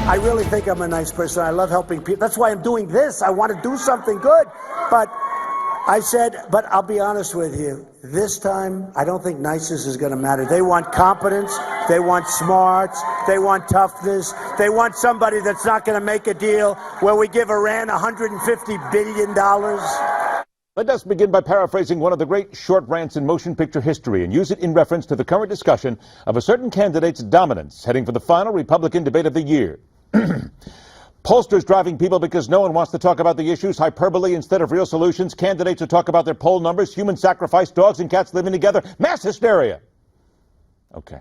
I really think I'm a nice person. I love helping people. That's why I'm doing this. I want to do something good. But I said, but I'll be honest with you. This time, I don't think niceness is going to matter. They want competence. They want smarts. They want toughness. They want somebody that's not going to make a deal where we give Iran $150 billion. Let us begin by paraphrasing one of the great short rants in motion picture history and use it in reference to the current discussion of a certain candidate's dominance heading for the final Republican debate of the year. Pollsters driving people because no one wants to talk about the issues, hyperbole instead of real solutions, candidates who talk about their poll numbers, human sacrifice, dogs and cats living together, mass hysteria. Okay.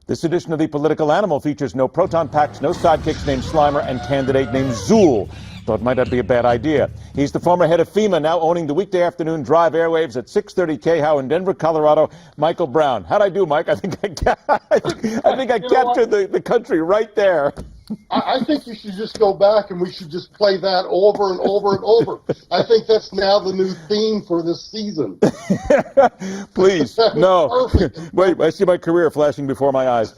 This edition of The Political Animal features no proton packs, no sidekicks named Slimer, and candidate named Zool. Thought might not be a bad idea. He's the former head of FEMA, now owning the weekday afternoon drive airwaves at 630 KHOW in Denver, Colorado, Michael Brown. How'd I do, Mike? I think I captured the country right there. I think you should just go back and we should just play that over and over and over. I think that's now the new theme for this season. Please, no. Wait, I see my career flashing before my eyes.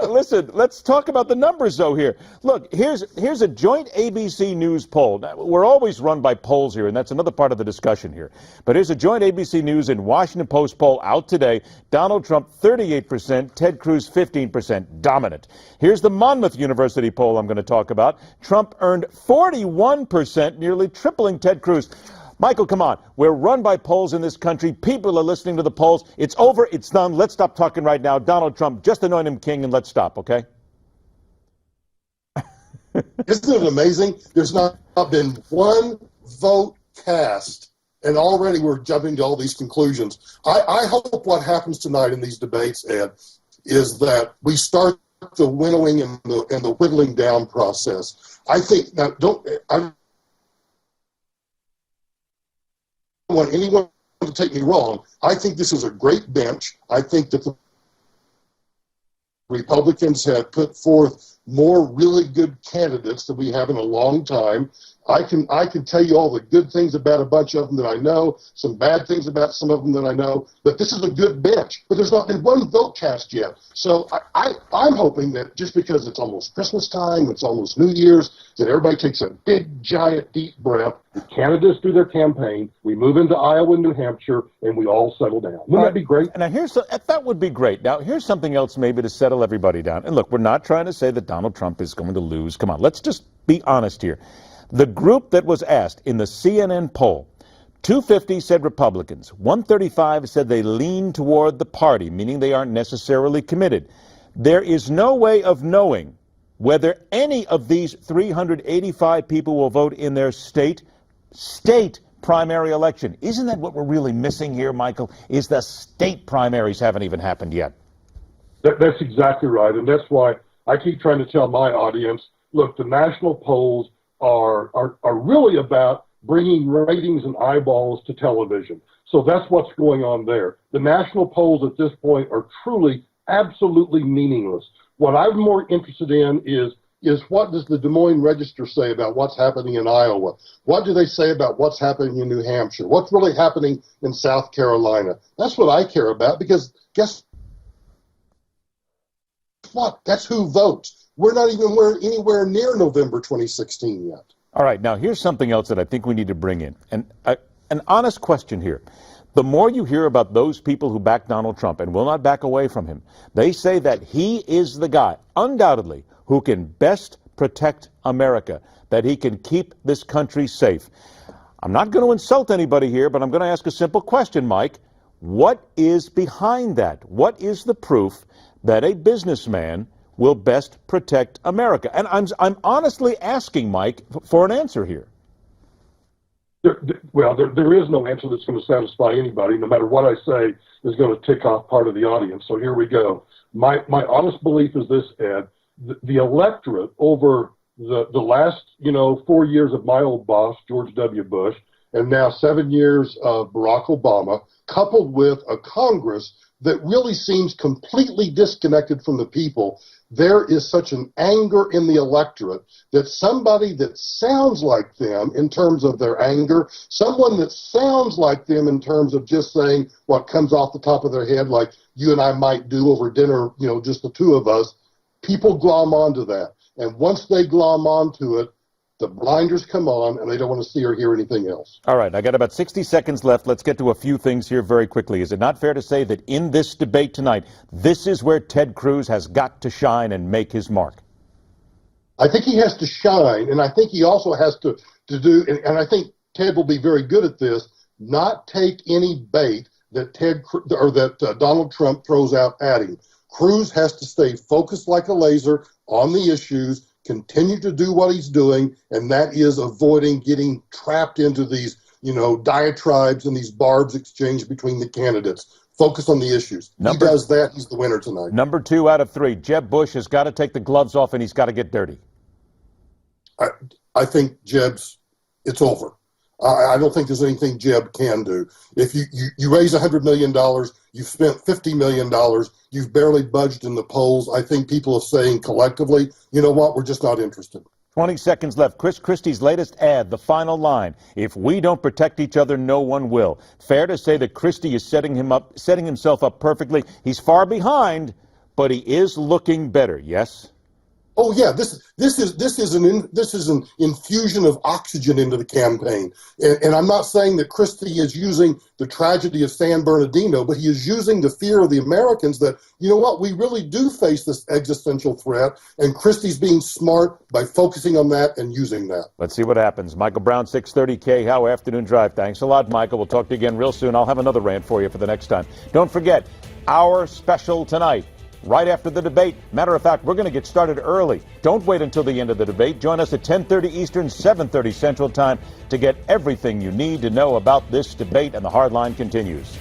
Listen, let's talk about the numbers, though, here. Look, here's a joint ABC News poll. Now, we're always run by polls here, and that's another part of the discussion here. But here's a joint ABC News and Washington Post poll out today. Donald Trump, 38%, Ted Cruz, 15%, dominant. Here's the Monmouth University poll I'm going to talk about. Trump earned 41%, nearly tripling Ted Cruz. Michael, come on. We're run by polls in this country. People are listening to the polls. It's over. It's done. Let's stop talking right now. Donald Trump, just anoint him king and let's stop, okay? Isn't it amazing? There's not been one vote cast, and already we're jumping to all these conclusions. I hope what happens tonight in these debates, Ed, is that we start the winnowing and the whittling down process. I think now I don't want anyone to take me wrong. I think this is a great bench. I think that the Republicans have put forth more really good candidates than we have in a long time. I can tell you all the good things about a bunch of them that I know, some bad things about some of them that I know, but this is a good bench. But there's not been one vote cast yet. So I'm hoping that just because it's almost Christmas time, it's almost New Year's, that everybody takes a big, giant, deep breath. The candidates do their campaign, we move into Iowa and New Hampshire, and we all settle down. Wouldn't that be great? And that would be great. Now, here's something else maybe to settle everybody down. And look, we're not trying to say that Donald Trump is going to lose. Come on, let's just be honest here. The group that was asked in the CNN poll, 250 said Republicans, 135 said they lean toward the party, meaning they aren't necessarily committed. There is no way of knowing whether any of these 385 people will vote in their state primary election. Isn't that what we're really missing here, Michael? Is the state primaries haven't even happened yet. That's exactly right, and that's why I keep trying to tell my audience, look, the national polls are really about bringing ratings and eyeballs to television. So that's what's going on there. The national polls at this point are truly, absolutely meaningless. What I'm more interested in is what does the Des Moines Register say about what's happening in Iowa? What do they say about what's happening in New Hampshire? What's really happening in South Carolina? That's what I care about, because guess what? That's who votes. We're not even anywhere near November 2016 yet. All right, now here's something else that I think we need to bring in. An honest question here. The more you hear about those people who back Donald Trump and will not back away from him, they say that he is the guy, undoubtedly, who can best protect America, that he can keep this country safe. I'm not going to insult anybody here, but I'm going to ask a simple question, Mike. What is behind that? What is the proof that a businessman will best protect America? And I'm honestly asking, Mike, for an answer here. There is no answer that's going to satisfy anybody. No matter what I say is going to tick off part of the audience. So here we go. My honest belief is this, Ed. The electorate over the last 4 years of my old boss, George W. Bush, and now 7 years of Barack Obama, coupled with a Congress that really seems completely disconnected from the people, there is such an anger in the electorate that somebody that sounds like them in terms of their anger, someone that sounds like them in terms of just saying what comes off the top of their head, like you and I might do over dinner, just the two of us, people glom onto that. And once they glom onto it, the blinders come on, and they don't want to see or hear anything else. All right, I got about 60 seconds left. Let's get to a few things here very quickly. Is it not fair to say that in this debate tonight, this is where Ted Cruz has got to shine and make his mark? I think he has to shine, and I think he also has to do, and I think Ted will be very good at this, not take any bait that Donald Trump throws out at him. Cruz has to stay focused like a laser on the issues, continue to do what he's doing, and that is avoiding getting trapped into these, diatribes and these barbs exchanged between the candidates. Focus on the issues. He does that, he's the winner tonight. Number 2 out of 3, Jeb Bush has got to take the gloves off and he's got to get dirty. I think it's over. I don't think there's anything Jeb can do. If you raise $100 million, you've spent $50 million, you've barely budged in the polls. I think people are saying collectively, you know what, we're just not interested. 20 seconds left. Chris Christie's latest ad, the final line. If we don't protect each other, no one will. Fair to say that Christie is setting himself up perfectly. He's far behind, but he is looking better, yes? Oh yeah, this is an infusion of oxygen into the campaign, and I'm not saying that Christie is using the tragedy of San Bernardino, but he is using the fear of the Americans that, you know what, we really do face this existential threat, and Christie's being smart by focusing on that and using that. Let's see what happens. Michael Brown, 630 KHOW Afternoon Drive. Thanks a lot, Michael. We'll talk to you again real soon. I'll have another rant for you for the next time. Don't forget, our special tonight, right after the debate. Matter of fact, we're going to get started early. Don't wait until the end of the debate. Join us at 10:30 Eastern, 7:30 Central Time to get everything you need to know about this debate, and the hard line continues.